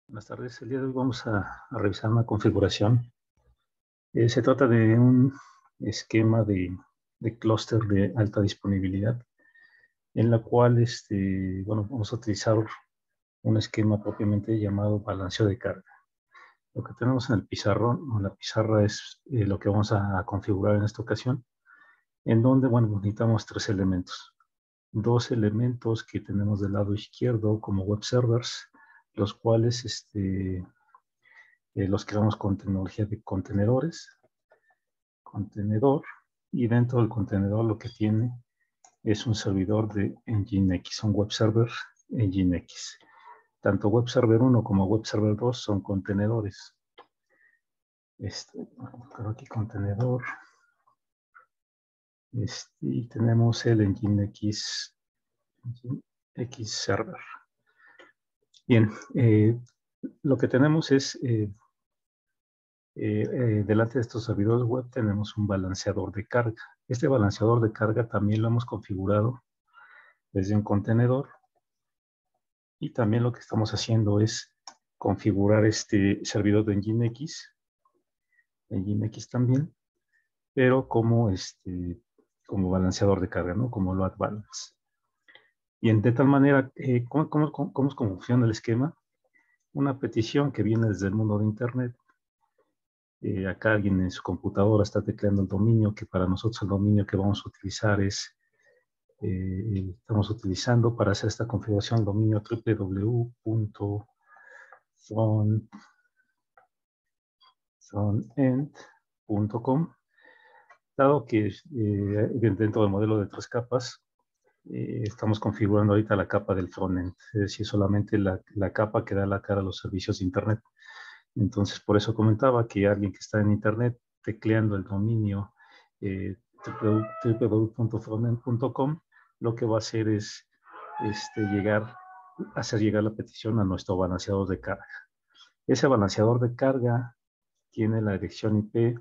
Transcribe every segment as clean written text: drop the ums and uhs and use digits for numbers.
Buenas tardes. El día de hoy vamos a revisar una configuración. Se trata de un esquema de clúster de alta disponibilidad, en la cual vamos a utilizar un esquema propiamente llamado balanceo de carga. Lo que tenemos en el pizarrón o en la pizarra es lo que vamos a configurar en esta ocasión, en donde necesitamos tres elementos. Dos elementos que tenemos del lado izquierdo como web servers, los cuales los creamos con tecnología de contenedor, y dentro del contenedor lo que tiene es un servidor de Nginx, un web server Nginx. Tanto web server 1 como web server 2 son contenedores. Creo aquí contenedor. Y tenemos el Nginx server. Bien, lo que tenemos es delante de estos servidores web tenemos un balanceador de carga. Este balanceador de carga también lo hemos configurado desde un contenedor, y también lo que estamos haciendo es configurar este servidor de Nginx también, pero como balanceador de carga, ¿no? Como load balance. Bien, de tal manera, ¿cómo funciona el esquema? Una petición que viene desde el mundo de Internet. Acá alguien en su computadora está tecleando el dominio, que para nosotros el dominio que vamos a utilizar estamos utilizando para hacer esta configuración el dominio www.frontend.com, dado que dentro del modelo de tres capas estamos configurando ahorita la capa del frontend, es decir, solamente la capa que da la cara a los servicios de Internet. Entonces, por eso comentaba que alguien que está en Internet tecleando el dominio www.frontend.com, lo que va a hacer es hacer llegar la petición a nuestro balanceador de carga. Ese balanceador de carga tiene la dirección IP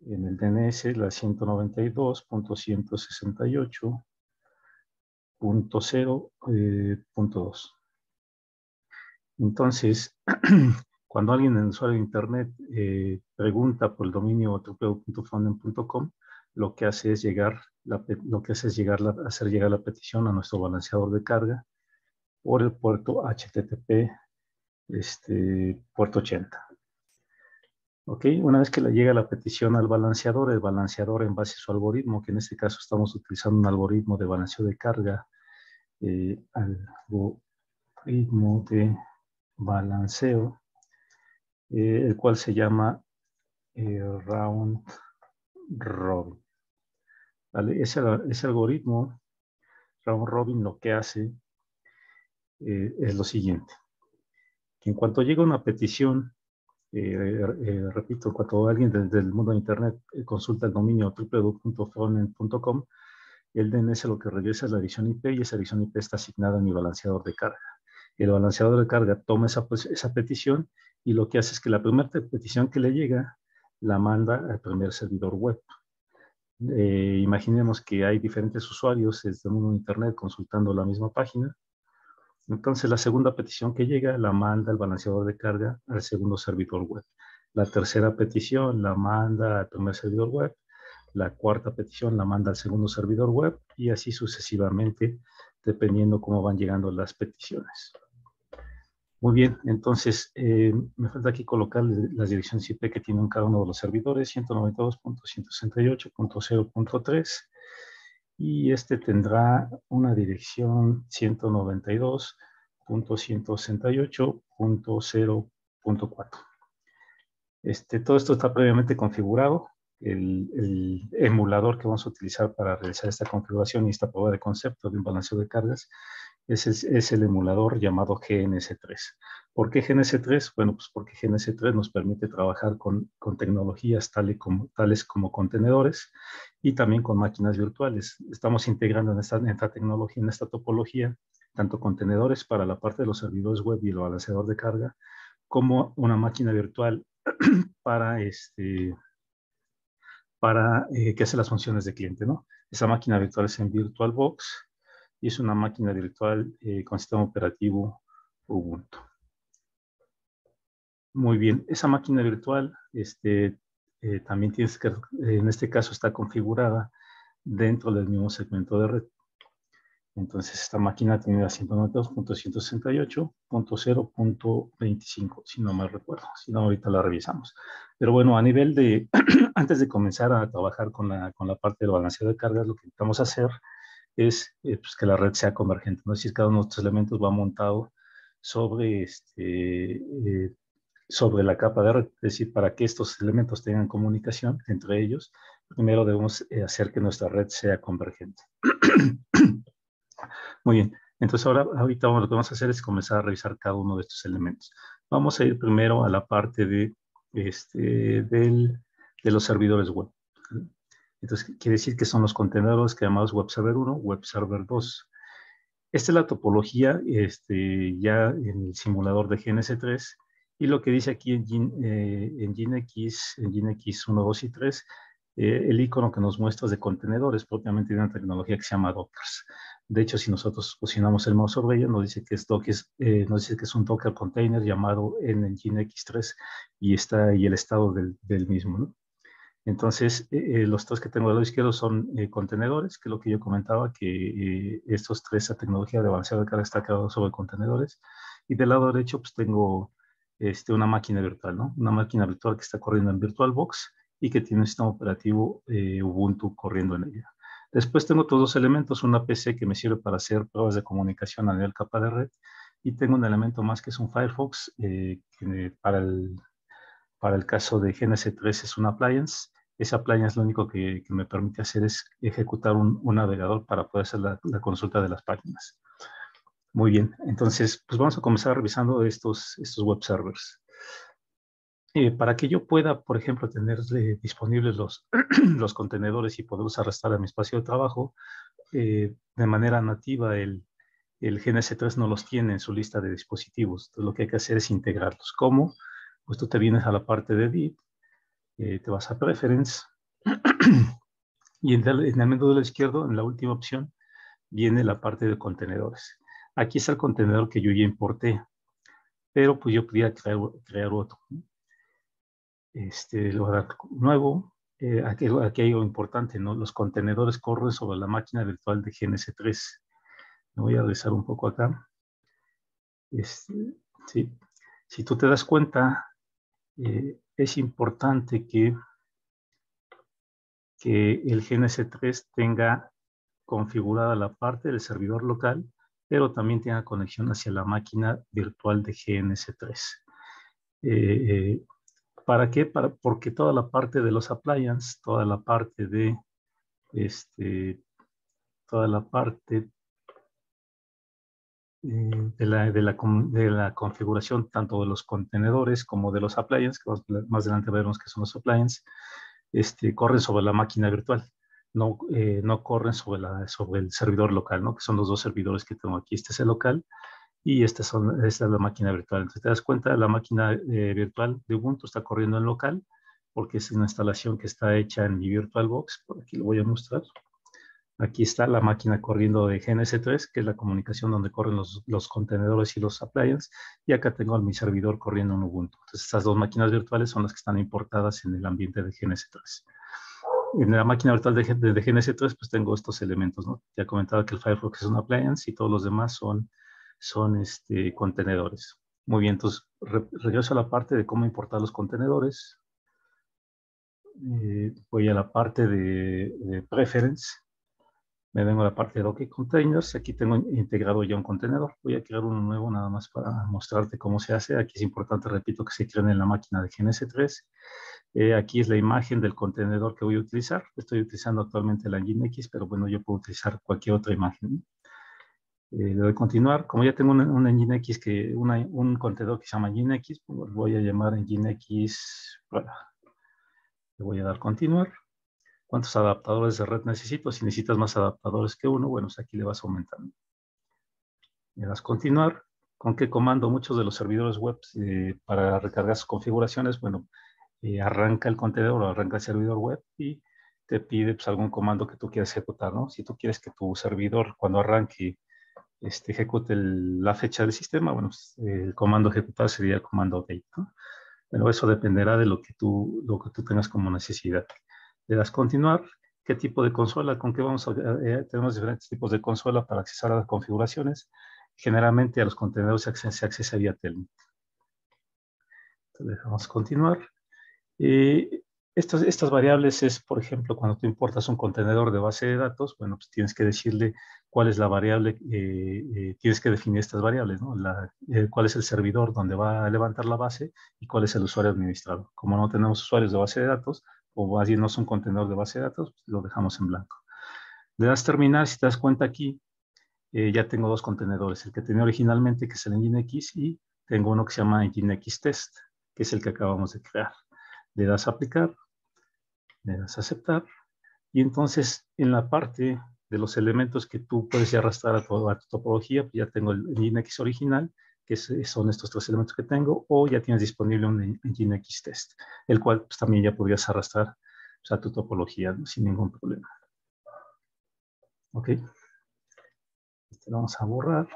en el DNS, la 192.168.0.2. Entonces, cuando alguien en el usuario de Internet pregunta por el dominio www.frontend.com, lo que hace es hacer llegar la petición a nuestro balanceador de carga por el puerto HTTP puerto 80. ¿Ok? Una vez que le llega la petición al balanceador, el balanceador, en base a su algoritmo, que en este caso estamos utilizando un algoritmo de balanceo de carga, algoritmo de balanceo, el cual se llama round robin. ¿Vale? Ese algoritmo round robin lo que hace es lo siguiente: que en cuanto llega una petición, repito, cuando alguien desde el mundo de Internet consulta el dominio www.frontend.com, el DNS lo que regresa es la dirección IP, y esa dirección IP está asignada a mi balanceador de carga. El balanceador de carga toma esa petición, y lo que hace es que la primera petición que le llega la manda al primer servidor web. Imaginemos que hay diferentes usuarios desde el mundo de Internet consultando la misma página. Entonces, la segunda petición que llega la manda el balanceador de carga al segundo servidor web. La tercera petición la manda al primer servidor web. La cuarta petición la manda al segundo servidor web, y así sucesivamente, dependiendo cómo van llegando las peticiones. Muy bien, entonces me falta aquí colocar las direcciones IP que tienen cada uno de los servidores: 192.168.0.3, y este tendrá una dirección 192.168.0.4. Todo esto está previamente configurado. El emulador que vamos a utilizar para realizar esta configuración y esta prueba de concepto de un balanceo de cargas es el emulador llamado GNS3. ¿Por qué GNS3? Bueno, pues porque GNS3 nos permite trabajar con tecnologías tales como contenedores, y también con máquinas virtuales. Estamos integrando en esta tecnología, en esta topología, tanto contenedores para la parte de los servidores web y el balanceador de carga, como una máquina virtual para que hace las funciones de cliente, ¿no? Esa máquina virtual es en VirtualBox, y es una máquina virtual con sistema operativo Ubuntu. Muy bien, esa máquina virtual también tienes que, en este caso está configurada dentro del mismo segmento de red. Entonces esta máquina tiene la 192.168.0.25, si no me recuerdo, si no ahorita la revisamos. Pero bueno, a nivel de, antes de comenzar a trabajar con la parte del balanceo de cargas, lo que intentamos hacer es pues que la red sea convergente, ¿no? Es decir, cada uno de estos elementos va montado sobre, sobre la capa de red. Es decir, para que estos elementos tengan comunicación entre ellos, primero debemos hacer que nuestra red sea convergente. Muy bien, entonces ahorita lo que vamos a hacer es comenzar a revisar cada uno de estos elementos. Vamos a ir primero a la parte de, de los servidores web. Entonces, quiere decir que son los contenedores que llamamos Web Server 1, Web Server 2. Esta es la topología ya en el simulador de GNS3 y lo que dice aquí en GNX 1, 2 y 3, el icono que nos muestra es de contenedores propiamente de una tecnología que se llama Dockers. De hecho, si nosotros posicionamos el mouse sobre ella, nos dice que nos dice que es un Docker container llamado en GNX3 y está ahí el estado del mismo, ¿no? Entonces, los tres que tengo del lado izquierdo son contenedores, que es lo que yo comentaba, que estos tres, la tecnología de balanceo de carga está creado sobre contenedores. Y del lado derecho, pues tengo una máquina virtual, ¿no? Una máquina virtual que está corriendo en VirtualBox y que tiene un sistema operativo Ubuntu corriendo en ella. Después tengo otros dos elementos, una PC que me sirve para hacer pruebas de comunicación a nivel capa de red, y tengo un elemento más que es un Firefox, que para el caso de GNS3 es un appliance. Ese appliance lo único que me permite hacer es ejecutar un navegador para poder hacer la consulta de las páginas. Muy bien, entonces pues vamos a comenzar revisando estos web servers. Para que yo pueda, por ejemplo, tener disponibles los contenedores y poderlos arrastrar a mi espacio de trabajo, de manera nativa el GNS3 no los tiene en su lista de dispositivos. Entonces lo que hay que hacer es integrarlos. ¿Cómo? Pues tú te vienes a la parte de Bit, te vas a Preference y en el menú de la izquierda, en la última opción, viene la parte de contenedores. Aquí está el contenedor que yo ya importé, pero pues yo podría crear otro. Le voy a dar nuevo. Aquí hay algo importante, ¿no? Los contenedores corren sobre la máquina virtual de GNS3. Me voy a regresar un poco acá. ¿Sí? Si tú te das cuenta, es importante que el GNS3 tenga configurada la parte del servidor local, pero también tenga conexión hacia la máquina virtual de GNS3. ¿Para qué? Porque toda la parte de los appliances, toda la parte de toda la parte de la configuración tanto de los contenedores como de los appliances, que más adelante veremos que son los appliances, corren sobre la máquina virtual, no corren sobre el servidor local, ¿no? Que son los dos servidores que tengo aquí. Este es el local y esta es la máquina virtual. Entonces te das cuenta, la máquina virtual de Ubuntu está corriendo en local porque es una instalación que está hecha en mi VirtualBox. Por aquí lo voy a mostrar. Aquí está la máquina corriendo de GNS3, que es la comunicación donde corren los contenedores y los appliances. Y acá tengo mi servidor corriendo en Ubuntu. Entonces, estas dos máquinas virtuales son las que están importadas en el ambiente de GNS3. En la máquina virtual de GNS3, pues tengo estos elementos, ¿no? Ya he comentado que el Firefox es un appliance y todos los demás son contenedores. Muy bien, entonces regreso a la parte de cómo importar los contenedores. Voy a la parte de Preference. Me vengo a la parte de Docker Containers. Aquí tengo integrado ya un contenedor. Voy a crear uno nuevo nada más para mostrarte cómo se hace. Aquí es importante, repito, que se creen en la máquina de GNS3. Aquí es la imagen del contenedor que voy a utilizar. Estoy utilizando actualmente la Nginx, pero bueno, yo puedo utilizar cualquier otra imagen. Le doy a continuar. Como ya tengo una Nginx, un contenedor que se llama Nginx, pues voy a llamar Nginx. Le voy a dar continuar. ¿Cuántos adaptadores de red necesito? Si necesitas más adaptadores que uno, bueno, pues aquí le vas aumentando. Le das continuar. ¿Con qué comando? Muchos de los servidores web para recargar sus configuraciones, bueno, arranca el contenedor o arranca el servidor web y te pide pues, algún comando que tú quieras ejecutar, ¿no? Si tú quieres que tu servidor cuando arranque ejecute la fecha del sistema, bueno, pues, el comando ejecutar sería el comando date, ¿no? Pero eso dependerá de lo que tú tengas como necesidad. Le das continuar. ¿Qué tipo de consola? ¿Con qué vamos a...? Tenemos diferentes tipos de consola para accesar a las configuraciones. Generalmente a los contenedores se accesa vía Telnet. Entonces, dejamos continuar. Estas variables es, por ejemplo, cuando tú importas un contenedor de base de datos, bueno, pues tienes que decirle cuál es la variable, tienes que definir estas variables, ¿no? Cuál es el servidor donde va a levantar la base y cuál es el usuario administrador. Como no tenemos usuarios de base de datos, o más bien no es un contenedor de base de datos, pues lo dejamos en blanco. Le das terminar, si te das cuenta aquí, ya tengo dos contenedores, el que tenía originalmente, que es el Nginx, y tengo uno que se llama Nginx Test, que es el que acabamos de crear. Le das a aplicar, le das a aceptar, y entonces en la parte de los elementos que tú puedes ya arrastrar a tu topología, pues ya tengo el Nginx original, que son estos tres elementos que tengo, o ya tienes disponible un Nginx Test, el cual pues, también ya podrías arrastrar pues, a tu topología, ¿no? Sin ningún problema. Ok. Este lo vamos a borrar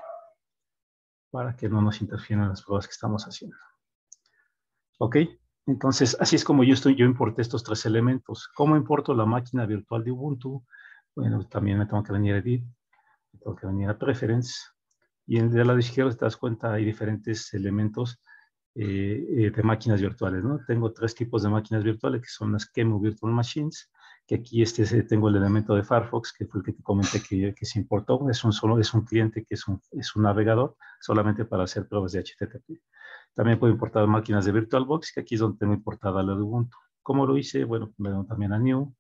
para que no nos interfieran las pruebas que estamos haciendo. Ok. Entonces, así es como yo importé estos tres elementos. ¿Cómo importo la máquina virtual de Ubuntu? Bueno, también me tengo que venir a Edit, me tengo que venir a Preference, y en el lado izquierdo, si te das cuenta, hay diferentes elementos de máquinas virtuales, ¿no? Tengo tres tipos de máquinas virtuales, que son las QEMU Virtual Machines, que aquí tengo el elemento de Firefox, que fue el que te comenté que se importó. Es un cliente que es un navegador solamente para hacer pruebas de HTTP. También puedo importar máquinas de VirtualBox, que aquí es donde tengo importada la de Ubuntu. ¿Cómo lo hice? Bueno, me doy también a New.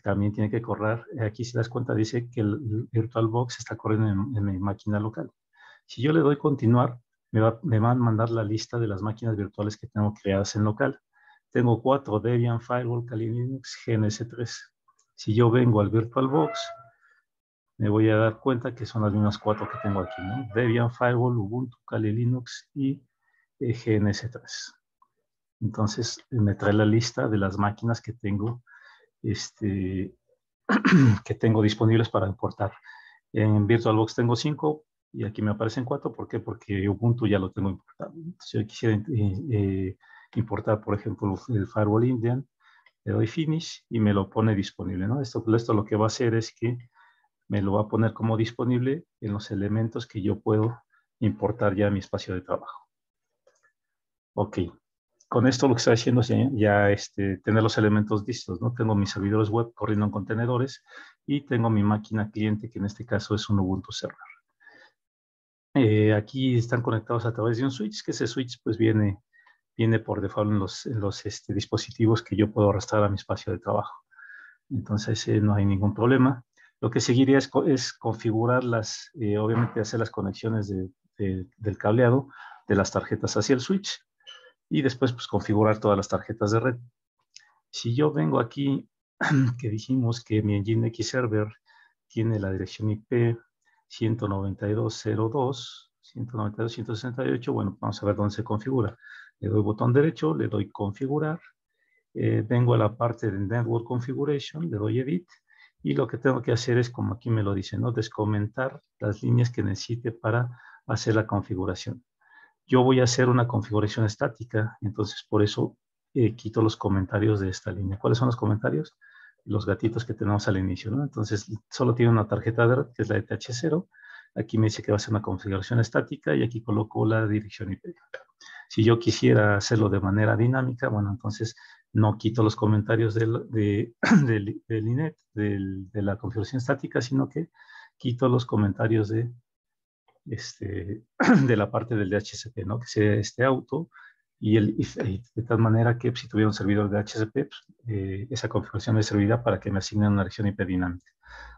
También tiene que correr. Aquí, si das cuenta, dice que el VirtualBox está corriendo en mi máquina local. Si yo le doy continuar, me va a mandar la lista de las máquinas virtuales que tengo creadas en local. Tengo 4: Debian, Firewall, Kali Linux, GNS3. Si yo vengo al VirtualBox, me voy a dar cuenta que son las mismas 4 que tengo aquí, ¿no? Debian, Firewall, Ubuntu, Kali Linux y GNS3. Entonces, me trae la lista de las máquinas que tengo, que tengo disponibles para importar. En VirtualBox tengo 5 y aquí me aparecen 4. ¿Por qué? Porque Ubuntu ya lo tengo importado. Si yo quisiera importar, por ejemplo, el Firewall Indian, le doy Finish y me lo pone disponible, ¿no? Esto lo que va a hacer es que me lo va a poner como disponible en los elementos que yo puedo importar ya a mi espacio de trabajo. Ok. Con esto lo que estoy haciendo es ya tener los elementos listos, ¿no? Tengo mis servidores web corriendo en contenedores y tengo mi máquina cliente, que en este caso es un Ubuntu Server. Aquí están conectados a través de un switch, que ese switch pues viene por default en los dispositivos que yo puedo arrastrar a mi espacio de trabajo. Entonces no hay ningún problema. Lo que seguiría es configurar obviamente hacer las conexiones del cableado de las tarjetas hacia el switch y después pues configurar todas las tarjetas de red. Si yo vengo aquí, que dijimos que mi Nginx Server tiene la dirección IP 192.0.2, 192.168, bueno, vamos a ver dónde se configura. Le doy botón derecho, le doy configurar, vengo a la parte de Network Configuration, le doy Edit, y lo que tengo que hacer es, como aquí me lo dice, ¿no? Descomentar las líneas que necesite para hacer la configuración. Yo voy a hacer una configuración estática, entonces por eso quito los comentarios de esta línea. ¿Cuáles son los comentarios? Los gatitos que tenemos al inicio, ¿no? Entonces solo tiene una tarjeta de red, que es la de TH0. Aquí me dice que va a ser una configuración estática y aquí coloco la dirección IP. Si yo quisiera hacerlo de manera dinámica, bueno, entonces no quito los comentarios del INET, de la configuración estática, sino que quito los comentarios de la parte del DHCP, ¿no? Que sea este auto y el if, de tal manera que si tuviera un servidor de DHCP, pues, esa configuración me servirá para que me asignen una dirección IP dinámica.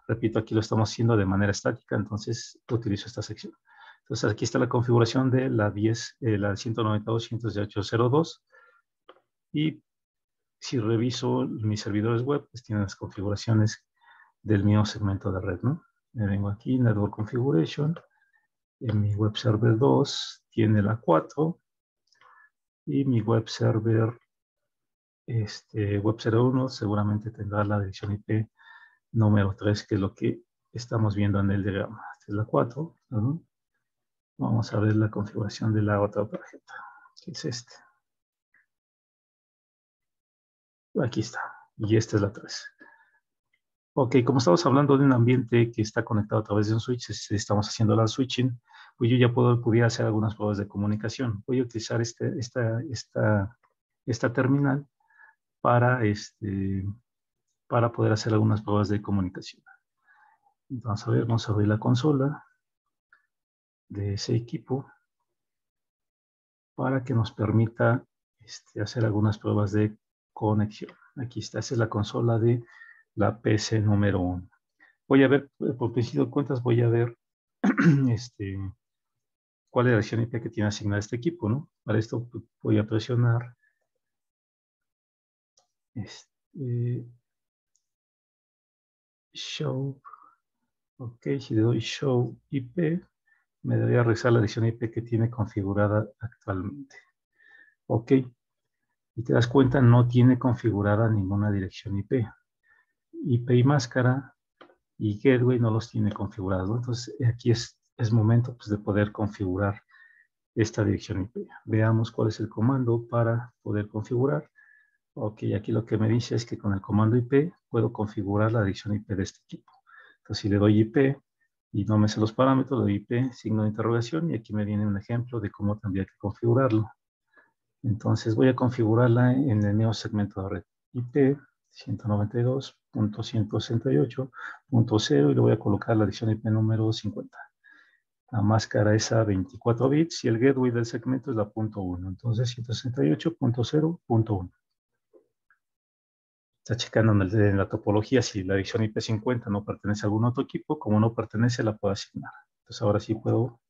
Repito, aquí lo estamos haciendo de manera estática, entonces utilizo esta sección. Entonces aquí está la configuración de la 192.168.0.2 y si reviso mis servidores web, pues tienen las configuraciones del mismo segmento de red, ¿no? Me vengo aquí, Network Configuration. En mi web server 2 tiene la 4 y mi web server web 01 seguramente tendrá la dirección IP número 3, que es lo que estamos viendo en el diagrama. Esta es la 4. ¿No? Vamos a ver la configuración de la otra tarjeta, que es este. Aquí está. Y esta es la 3. Ok, como estamos hablando de un ambiente que está conectado a través de un switch, estamos haciendo la switching, pues yo ya pudiera hacer algunas pruebas de comunicación. Voy a utilizar esta terminal para poder hacer algunas pruebas de comunicación. Vamos a abrir la consola de ese equipo para que nos permita hacer algunas pruebas de conexión. Aquí está, esa es la consola de la PC número 1. Voy a ver, por principio de cuentas, voy a ver cuál es la dirección IP que tiene asignada este equipo, ¿no? Para esto voy a presionar show. Ok, si le doy show IP, me debería regresar la dirección IP que tiene configurada actualmente. Ok, y te das cuenta, no tiene configurada ninguna dirección IP. IP y máscara y gateway no los tiene configurados, ¿no? Entonces, aquí es momento pues, de poder configurar esta dirección IP. Veamos cuál es el comando para poder configurar. Ok, aquí lo que me dice es que con el comando IP puedo configurar la dirección IP de este equipo. Entonces, si le doy IP y no me sé los parámetros, le doy IP, signo de interrogación, y aquí me viene un ejemplo de cómo tendría que configurarlo. Entonces, voy a configurarla en el nuevo segmento de red. IP 192.168.0 y le voy a colocar la dirección IP número 50. La máscara es a 24 bits y el gateway del segmento es la .1. Entonces, 168.0.1. Está checando en la topología si la dirección IP50 no pertenece a algún otro equipo. Como no pertenece, la puedo asignar. Entonces, ahora sí puedo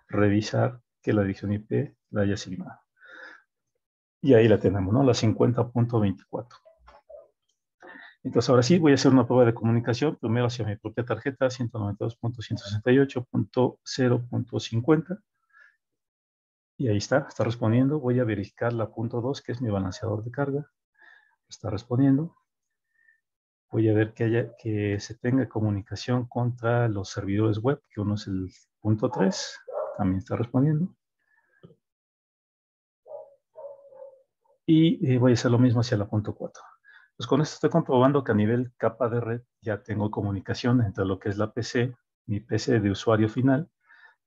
revisar que la dirección IP la haya asignado. Y ahí la tenemos, ¿no? La 50.24. Entonces, ahora sí, voy a hacer una prueba de comunicación. Primero hacia mi propia tarjeta, 192.168.0.50. Y ahí está respondiendo. Voy a verificar la .2, que es mi balanceador de carga. Está respondiendo. Voy a ver que se tenga comunicación contra los servidores web, que uno es el .3. También está respondiendo. Y voy a hacer lo mismo hacia la .4. Pues con esto estoy comprobando que a nivel capa de red ya tengo comunicación entre lo que es la PC, mi PC de usuario final,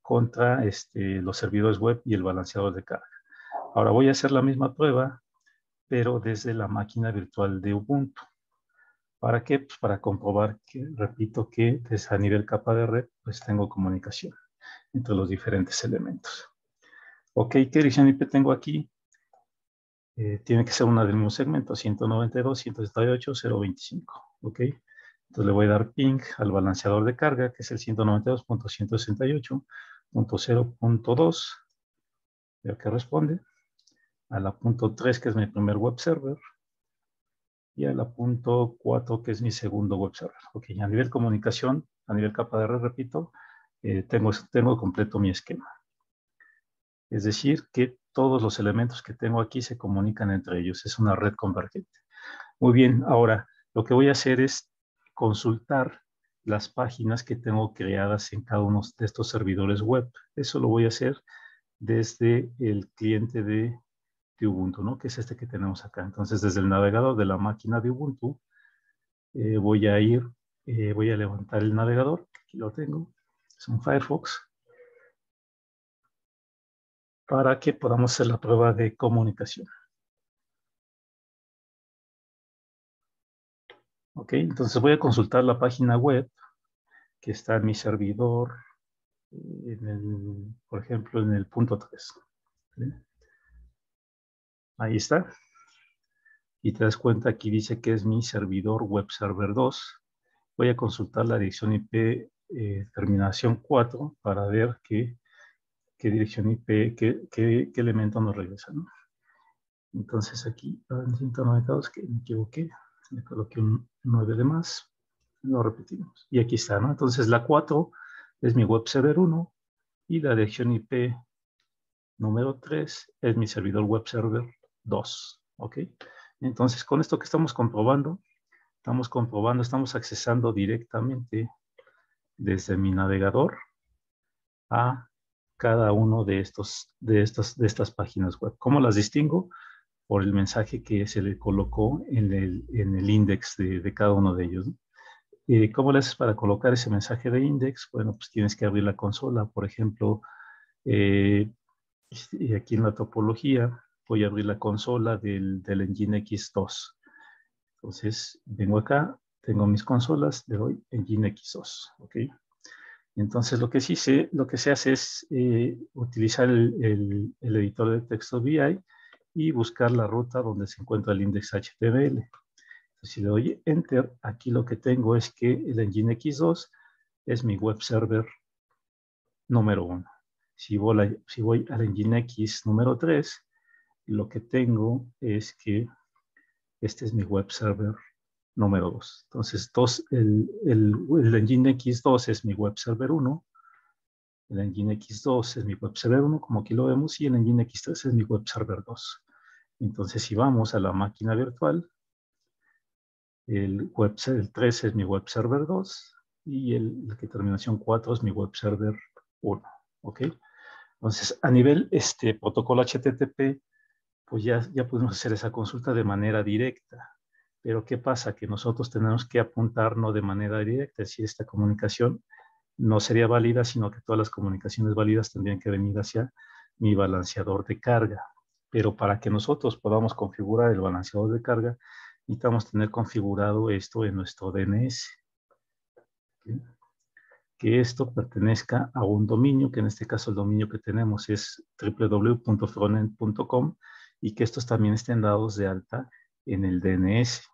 contra los servidores web y el balanceador de carga. Ahora voy a hacer la misma prueba, pero desde la máquina virtual de Ubuntu. ¿Para qué? Pues para comprobar que, repito, que desde a nivel capa de red, pues tengo comunicación entre los diferentes elementos. Ok, ¿qué dirección IP tengo aquí? Tiene que ser una del mismo segmento, 192.168.0.25, ¿ok? Entonces le voy a dar ping al balanceador de carga, que es el 192.168.0.2. Veo que responde. A la .3, que es mi primer web server. Y a la .4, que es mi segundo web server. Ok, a nivel comunicación, a nivel capa de red, repito, tengo completo mi esquema. Es decir, que todos los elementos que tengo aquí se comunican entre ellos. Es una red convergente. Muy bien, ahora lo que voy a hacer es consultar las páginas que tengo creadas en cada uno de estos servidores web. Eso lo voy a hacer desde el cliente de Ubuntu, ¿no? Que es este que tenemos acá. Entonces, desde el navegador de la máquina de Ubuntu, voy a levantar el navegador, aquí lo tengo, es un Firefox, para que podamos hacer la prueba de comunicación. Ok, entonces voy a consultar la página web que está en mi servidor, por ejemplo, en el .3. ¿Sí? Ahí está. Y te das cuenta, aquí dice que es mi servidor web server 2. Voy a consultar la dirección IP terminación 4 para ver qué dirección IP, qué elemento nos regresa, ¿no? Entonces aquí, en 192, que me equivoqué, le coloqué un 9 de más, lo repetimos. Y aquí está, ¿no? Entonces la 4 es mi web server 1 y la dirección IP número 3 es mi servidor web server 2, ¿ok? Entonces con esto que estamos accesando directamente desde mi navegador a cada uno de estas páginas web. ¿Cómo las distingo? Por el mensaje que se le colocó en el index de cada uno de ellos, ¿no? ¿Cómo le haces para colocar ese mensaje de index? Bueno, pues tienes que abrir la consola. Por ejemplo, aquí en la topología voy a abrir la consola del Nginx 2. Entonces, vengo acá, tengo mis consolas, le doy Nginx 2, ¿ok? Entonces, lo que se hace es utilizar el editor de texto VI y buscar la ruta donde se encuentra el index HTML. Entonces, si le doy Enter, aquí lo que tengo es que el Nginx 2 es mi web server número 1. Si voy al Nginx número 3, lo que tengo es que este es mi web server número 2. Entonces, el Nginx 2 es mi web server 1, el Nginx 2 es mi web server 1, como aquí lo vemos, y el Nginx 3 es mi web server 2. Entonces, si vamos a la máquina virtual, el 3 es mi web server 2 y el que terminación 4 es mi web server 1. ¿Ok? Entonces, a nivel protocolo HTTP, pues ya podemos hacer esa consulta de manera directa. Pero ¿qué pasa? Que nosotros tenemos que apuntarnos de manera directa, es decir, esta comunicación no sería válida, sino que todas las comunicaciones válidas tendrían que venir hacia mi balanceador de carga. Pero para que nosotros podamos configurar el balanceador de carga, necesitamos tener configurado esto en nuestro DNS. ¿Sí? Que esto pertenezca a un dominio, que en este caso el dominio que tenemos es www.frontend.com, y que estos también estén dados de alta en el DNS.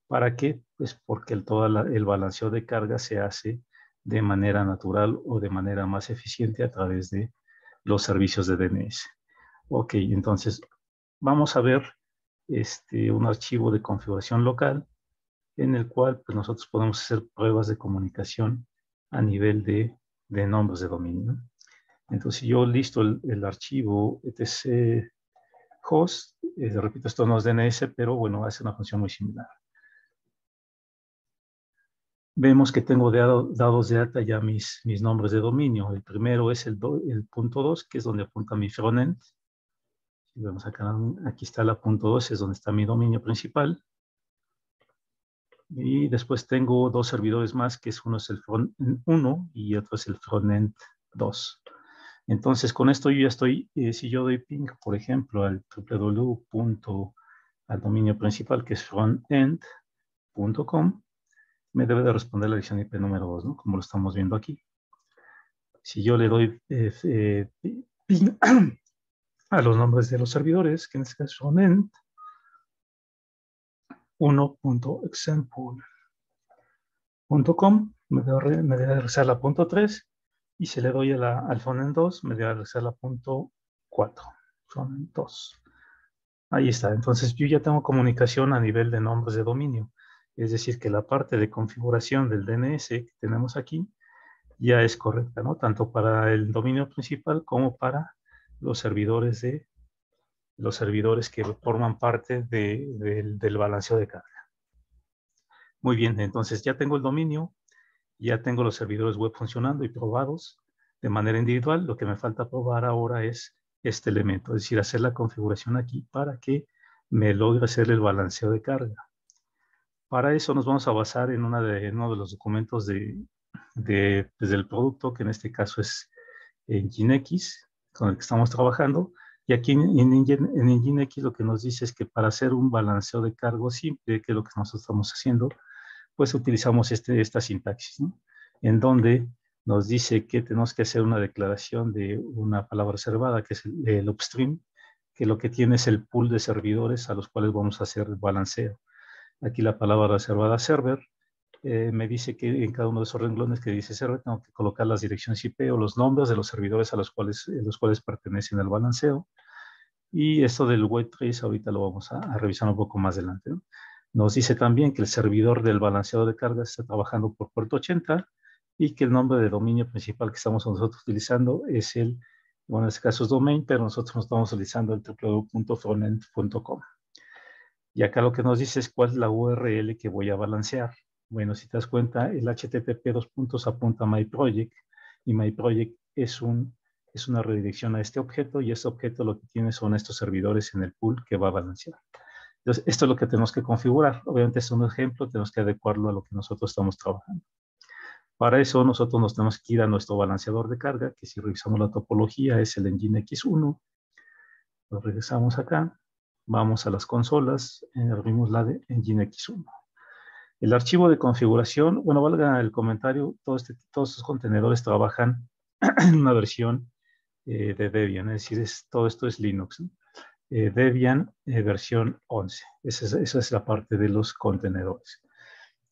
¿Para qué? Pues porque todo el balanceo de carga se hace de manera natural o de manera más eficiente a través de los servicios de DNS. Ok, entonces vamos a ver un archivo de configuración local en el cual pues, nosotros podemos hacer pruebas de comunicación a nivel de nombres de dominio. Entonces, si yo listo el archivo etc host, repito, esto no es DNS, pero bueno, hace una función muy similar. Vemos que tengo dados de alta ya mis nombres de dominio. El primero es el punto 2, que es donde apunta mi frontend. Si vemos acá, aquí está la punto 2, es donde está mi dominio principal. Y después tengo dos servidores más, que uno es el frontend 1 y otro es el frontend 2. Entonces, con esto yo ya estoy, si yo doy ping, por ejemplo, al al dominio principal, que es frontend.com, me debe de responder la dirección IP número 2, ¿no? Como lo estamos viendo aquí. Si yo le doy ping a los nombres de los servidores, que en este caso son frontend 1.example.com, me debe regresar la punto 3, y si le doy al frontend 2, me debe regresar la punto 4, frontend 2. Ahí está. Entonces yo ya tengo comunicación a nivel de nombres de dominio. Es decir, que la parte de configuración del DNS que tenemos aquí ya es correcta, ¿no? Tanto para el dominio principal como para los servidores que forman parte del balanceo de carga. Muy bien, entonces ya tengo el dominio, ya tengo los servidores web funcionando y probados de manera individual. Lo que me falta probar ahora es este elemento, es decir, hacer la configuración aquí para que me logre hacer el balanceo de carga. Para eso nos vamos a basar en uno de los documentos del producto, que en este caso es Nginx, con el que estamos trabajando. Y aquí en Nginx lo que nos dice es que para hacer un balanceo de carga simple, que es lo que nosotros estamos haciendo, pues utilizamos esta sintaxis, ¿no? En donde nos dice que tenemos que hacer una declaración de una palabra reservada, que es el upstream, que lo que tiene es el pool de servidores a los cuales vamos a hacer el balanceo. Aquí la palabra reservada server me dice que en cada uno de esos renglones que dice server tengo que colocar las direcciones IP o los nombres de los servidores a los cuales pertenecen al balanceo. Y esto del web trace ahorita lo vamos a revisar un poco más adelante, ¿no? Nos dice también que el servidor del balanceado de carga está trabajando por puerto 80 y que el nombre de dominio principal que estamos nosotros utilizando es bueno, en este caso es domain, pero nosotros no estamos utilizando el www.frontend.com. Y acá lo que nos dice es cuál es la URL que voy a balancear. Bueno, si te das cuenta, el HTTP apunta a MyProject y MyProject es una redirección a este objeto y este objeto lo que tiene son estos servidores en el pool que va a balancear. Entonces, esto es lo que tenemos que configurar. Obviamente es un ejemplo, tenemos que adecuarlo a lo que nosotros estamos trabajando. Para eso nosotros nos tenemos que ir a nuestro balanceador de carga, que si revisamos la topología es el Nginx1. Lo regresamos acá, vamos a las consolas, abrimos la de Nginx1. El archivo de configuración, bueno, valga el comentario, todos estos contenedores trabajan en una versión de Debian, es decir, todo esto es Linux, ¿no? Debian versión 11. Esa es la parte de los contenedores.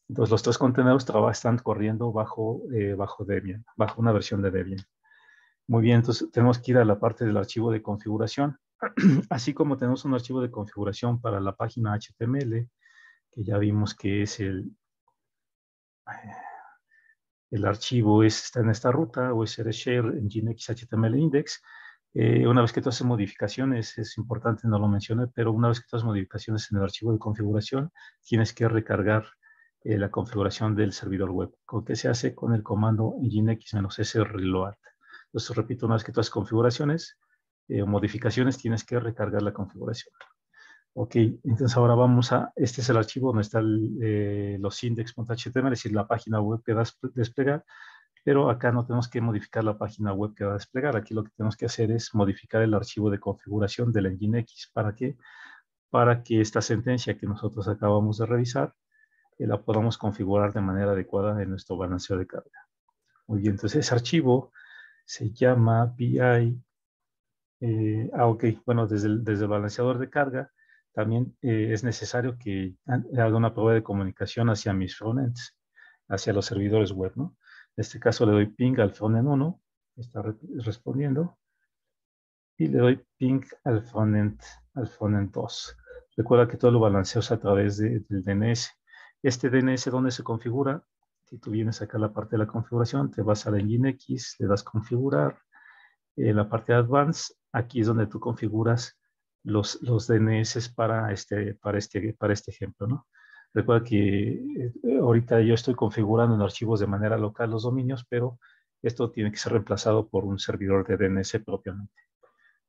Entonces, los tres contenedores están corriendo bajo Debian, bajo una versión de Debian. Muy bien, entonces tenemos que ir a la parte del archivo de configuración. Así como tenemos un archivo de configuración para la página HTML, que ya vimos que es el archivo está en esta ruta, OSR Share Nginx HTML Index. Una vez que tú haces modificaciones, es importante, no lo mencioné, pero una vez que tú haces modificaciones en el archivo de configuración, tienes que recargar la configuración del servidor web. ¿Con qué se hace? Con el comando nginx-s reload. Entonces, repito, una vez que tú haces configuraciones o modificaciones, tienes que recargar la configuración. Ok, entonces ahora vamos este es el archivo donde están los index.html, es decir, la página web que va a desplegar, pero acá no tenemos que modificar la página web que va a desplegar. Aquí lo que tenemos que hacer es modificar el archivo de configuración del Nginx. ¿Para qué? Para que esta sentencia que nosotros acabamos de revisar la podamos configurar de manera adecuada en nuestro balanceo de carga. Muy bien, entonces ese archivo se llama PI. Ok, bueno, desde el balanceador de carga también es necesario que haga una prueba de comunicación hacia mis frontends, hacia los servidores web, ¿no? En este caso le doy ping al frontend 1, está respondiendo, y le doy ping al frontend 2. Recuerda que todo lo balanceos a través del DNS. Este DNS, ¿dónde se configura? Si tú vienes acá a la parte de la configuración, te vas a la Nginx, le das configurar. En la parte de Advanced, aquí es donde tú configuras los DNS para este ejemplo, ¿no? Recuerda que ahorita yo estoy configurando en archivos de manera local los dominios, pero esto tiene que ser reemplazado por un servidor de DNS propiamente.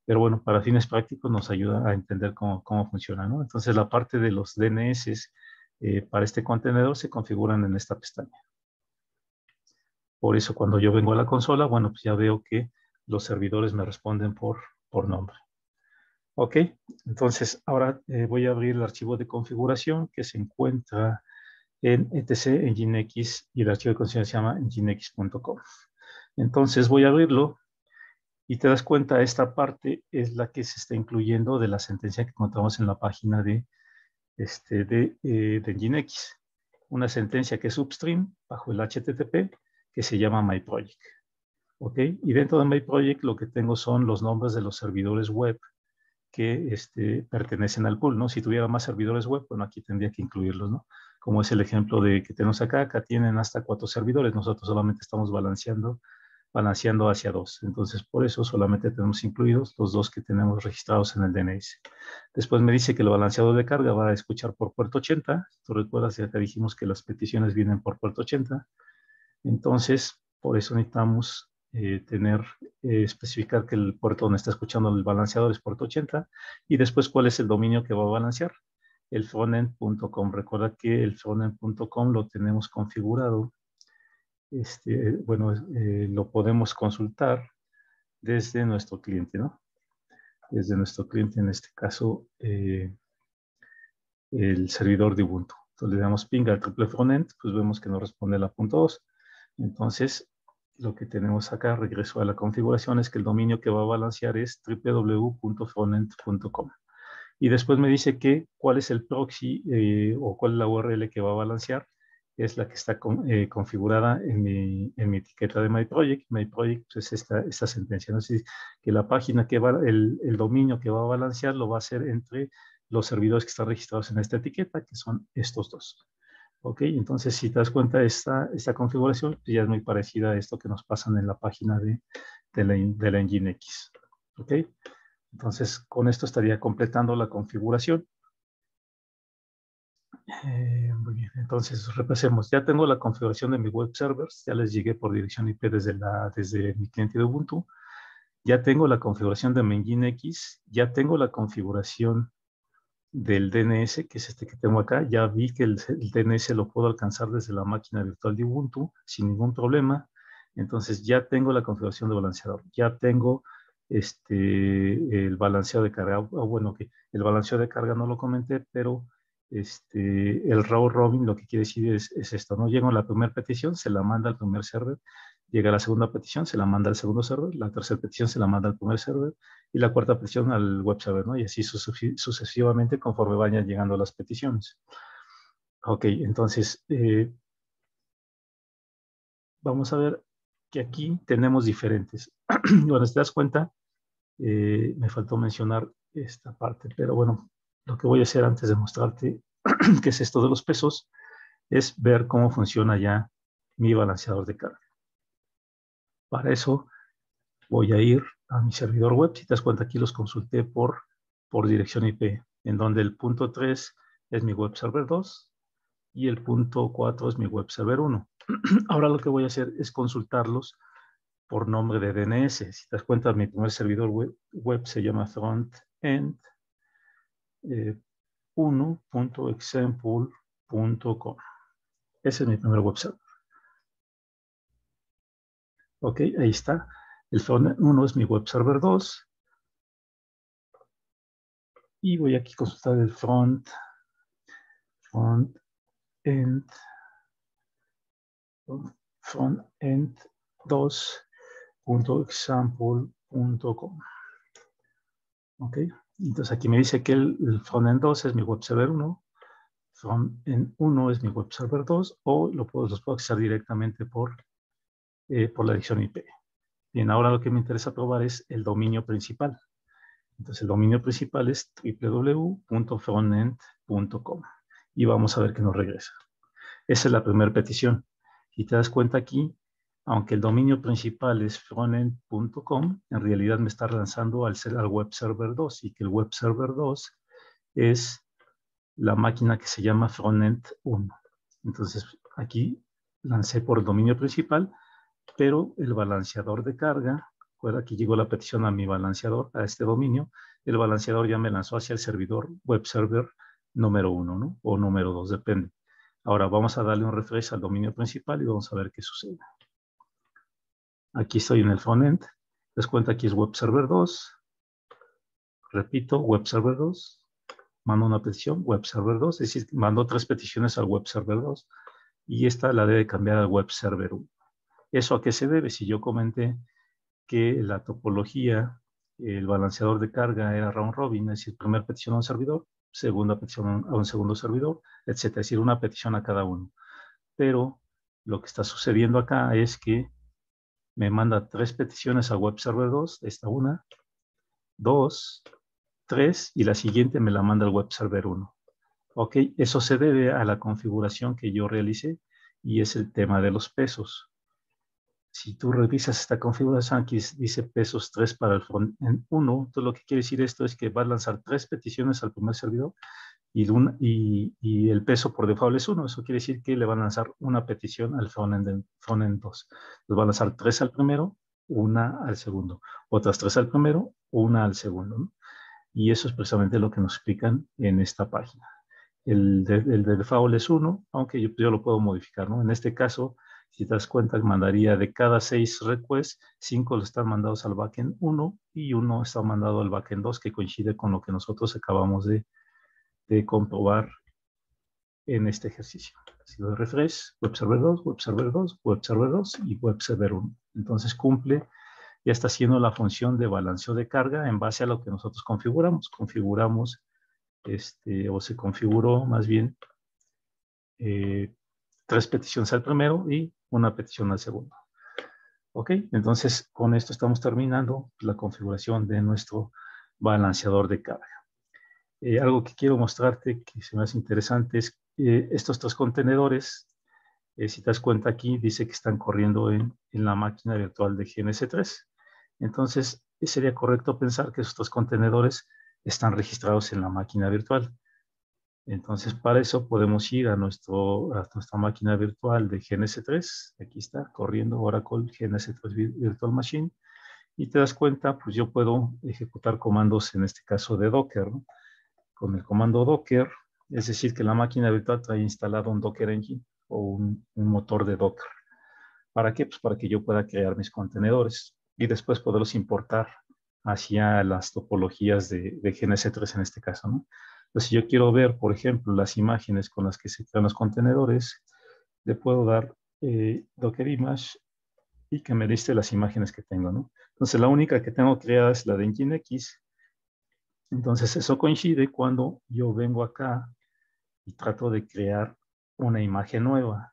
Pero bueno, para fines prácticos nos ayuda a entender cómo funciona, ¿no? Entonces la parte de los DNS para este contenedor se configuran en esta pestaña. Por eso cuando yo vengo a la consola, bueno, pues ya veo que los servidores me responden por nombre. Ok, entonces ahora voy a abrir el archivo de configuración que se encuentra en etc nginx y el archivo de configuración se llama nginx.com. Entonces voy a abrirlo y te das cuenta, esta parte es la que se está incluyendo de la sentencia que encontramos en la página de Nginx. Una sentencia que es upstream bajo el HTTP que se llama MyProject. ¿Ok? Y dentro de MyProject lo que tengo son los nombres de los servidores web que pertenecen al pool, ¿no? Si tuviera más servidores web, bueno, aquí tendría que incluirlos, ¿no? Como es el ejemplo de que tenemos acá, tienen hasta 4 servidores, nosotros solamente estamos balanceando hacia 2. Entonces, por eso solamente tenemos incluidos los 2 que tenemos registrados en el DNS. Después me dice que el balanceador de carga va a escuchar por puerto 80. Tú recuerdas que acá dijimos que las peticiones vienen por puerto 80. Entonces, por eso necesitamos especificar que el puerto donde está escuchando el balanceador es puerto 80 y después cuál es el dominio que va a balancear. El frontend.com. Recuerda que el frontend.com lo tenemos configurado. Bueno, lo podemos consultar desde nuestro cliente, ¿no? Desde nuestro cliente, en este caso, el servidor de Ubuntu. Entonces le damos ping al triple frontend, pues vemos que nos responde la .2. Entonces, lo que tenemos acá, regreso a la configuración, es que el dominio que va a balancear es www.frontend.com. Y después me dice que cuál es el proxy o cuál es la URL que va a balancear. Es la que está configurada en mi etiqueta de MyProject. MyProject pues, es esta sentencia. ¿No? Así que la página que va, el dominio que va a balancear lo va a hacer entre los servidores que están registrados en esta etiqueta, que son estos dos. Ok, entonces si te das cuenta, esta configuración ya es muy parecida a esto que nos pasan en la página de la Nginx. Ok, entonces con esto estaría completando la configuración. Muy bien, entonces repasemos. Ya tengo la configuración de mi web servers, ya les llegué por dirección IP desde mi cliente de Ubuntu. Ya tengo la configuración de Nginx, ya tengo la configuración del DNS, que es este que tengo acá. Ya vi que el DNS lo puedo alcanzar desde la máquina virtual de Ubuntu sin ningún problema. Entonces ya tengo la configuración de balanceador. Ya tengo el balanceo de carga. Bueno, que el balanceo de carga no lo comenté, pero el round robin lo que quiere decir es esto, ¿no? Llega la primera petición, se la manda al primer server. Llega la segunda petición, se la manda al segundo server. La tercera petición se la manda al primer server. Y la cuarta petición al web server, ¿no? Y así sucesivamente conforme vayan llegando las peticiones. Ok, entonces vamos a ver que aquí tenemos diferentes. Bueno, si te das cuenta, me faltó mencionar esta parte, pero bueno, lo que voy a hacer antes de mostrarte qué es esto de los pesos, es ver cómo funciona ya mi balanceador de carga. Para eso voy a ir a mi servidor web. Si te das cuenta, aquí los consulté por dirección IP, en donde el punto 3 es mi web server 2 y el punto 4 es mi web server 1. Ahora lo que voy a hacer es consultarlos por nombre de DNS. Si te das cuenta, mi primer servidor web se llama frontend 1.example.com. Ese es mi primer web server. Ok, ahí está. El frontend 1 es mi web server 2. Y voy aquí a consultar el frontend 2.example.com. Ok, entonces aquí me dice que el frontend 2 es mi web server 1, frontend 1 es mi web server 2, o los puedo acceder directamente por la dirección IP. Bien, ahora lo que me interesa probar es el dominio principal. Entonces el dominio principal es www.frontend.com y vamos a ver qué nos regresa. Esa es la primera petición. Si te das cuenta aquí, aunque el dominio principal es frontend.com, en realidad me está lanzando al web server 2 y que el web server 2 es la máquina que se llama frontend 1. Entonces aquí lancé por el dominio principal, pero el balanceador de carga, aquí llegó la petición a mi balanceador, a este dominio, el balanceador ya me lanzó hacia el servidor web server número 1, ¿no? O número 2, depende. Ahora vamos a darle un refresh al dominio principal y vamos a ver qué sucede. Aquí estoy en el frontend. Les cuenta aquí es web server 2. Repito, web server 2. Mando una petición, web server 2. Es decir, mando 3 peticiones al web server 2. Y esta la debe cambiar al web server 1. ¿Eso a qué se debe? Si yo comenté que la topología, el balanceador de carga era round robin, es decir, primera petición a un servidor, segunda petición a un segundo servidor, etc. Es decir, una petición a cada uno. Pero lo que está sucediendo acá es que me manda 3 peticiones a web server 2, esta 1, 2, 3 y la siguiente me la manda al web server 1. Ok, eso se debe a la configuración que yo realicé y es el tema de los pesos. Si tú revisas esta configuración, aquí dice pesos 3 para el frontend 1, entonces lo que quiere decir esto es que va a lanzar 3 peticiones al primer servidor y el peso por default es 1. Eso quiere decir que le van a lanzar una petición al frontend 2. Les van a lanzar 3 al primero, una al segundo. Otras 3 al primero, una al segundo, ¿no? Y eso es precisamente lo que nos explican en esta página. El de default es 1, aunque yo lo puedo modificar, ¿no? En este caso, si te das cuenta, mandaría de cada 6 requests, 5 están mandados al backend 1 y 1 está mandado al backend 2, que coincide con lo que nosotros acabamos de comprobar en este ejercicio. Si lo refresh, web server 2, web server 2, web server 2 y web server 1. Entonces cumple, ya está haciendo la función de balanceo de carga en base a lo que nosotros configuramos. Configuramos, o se configuró más bien 3 peticiones al primero y una petición al segundo. Ok, entonces con esto estamos terminando la configuración de nuestro balanceador de carga. Algo que quiero mostrarte que se me hace interesante es estos 3 contenedores. Si te das cuenta aquí, dice que están corriendo en la máquina virtual de GNS3. Entonces, sería correcto pensar que estos contenedores están registrados en la máquina virtual. Entonces, para eso podemos ir a nuestra máquina virtual de GNS3. Aquí está, corriendo Oracle GNS3 Virtual Machine. Y te das cuenta, pues yo puedo ejecutar comandos, en este caso de Docker, ¿no? Con el comando Docker, es decir, que la máquina virtual trae instalado un Docker Engine o un motor de Docker. ¿Para qué? Pues para que yo pueda crear mis contenedores y después poderlos importar hacia las topologías de GNS3 en este caso, ¿no? Entonces, si yo quiero ver, por ejemplo, las imágenes con las que se crean los contenedores, le puedo dar Docker Image y que me liste las imágenes que tengo, ¿no? Entonces, la única que tengo creada es la de Nginx. Entonces, eso coincide cuando yo vengo acá y trato de crear una imagen nueva.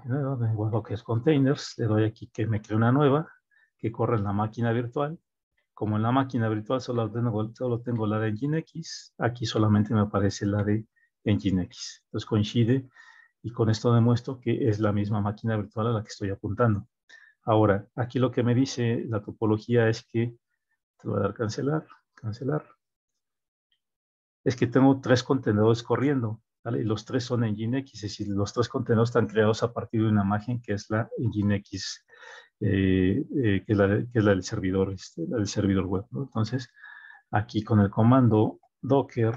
Igual lo que es containers, le doy aquí que me cree una nueva, que corre en la máquina virtual. Como en la máquina virtual solo tengo la de Nginx, aquí solamente me aparece la de Nginx. Entonces coincide y con esto demuestro que es la misma máquina virtual a la que estoy apuntando. Ahora, aquí lo que me dice la topología es que, te voy a dar cancelar, cancelar, es que tengo 3 contenedores corriendo, ¿vale? Y los 3 son Nginx, es decir, los 3 contenedores están creados a partir de una imagen que es la Nginx, que es la del servidor, la del servidor web, ¿no? Entonces, aquí con el comando docker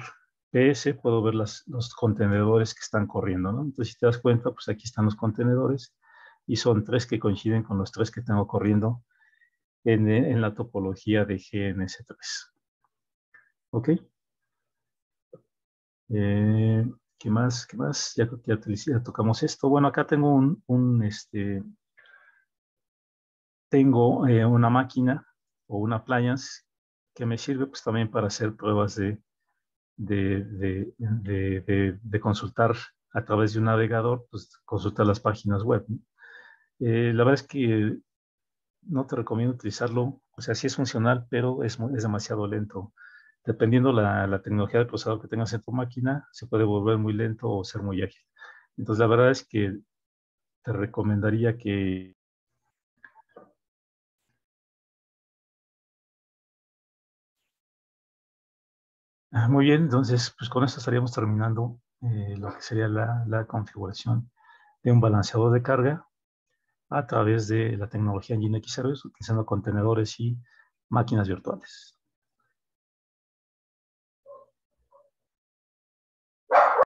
ps puedo ver los contenedores que están corriendo, ¿no? Entonces, si te das cuenta, pues aquí están los contenedores y son 3 que coinciden con los 3 que tengo corriendo en la topología de GNS3. ¿Ok? ¿Qué más? ¿Qué más? Ya tocamos esto. Bueno, acá tengo tengo una máquina o una appliance que me sirve pues también para hacer pruebas de consultar a través de un navegador, pues consultar las páginas web, ¿no? La verdad es que no te recomiendo utilizarlo, o sea, sí es funcional, pero es demasiado lento. Dependiendo la tecnología del procesador que tengas en tu máquina, se puede volver muy lento o ser muy ágil. Entonces, la verdad es que te recomendaría que... Muy bien, entonces, pues con esto estaríamos terminando lo que sería la configuración de un balanceador de carga a través de la tecnología Nginx Service, utilizando contenedores y máquinas virtuales.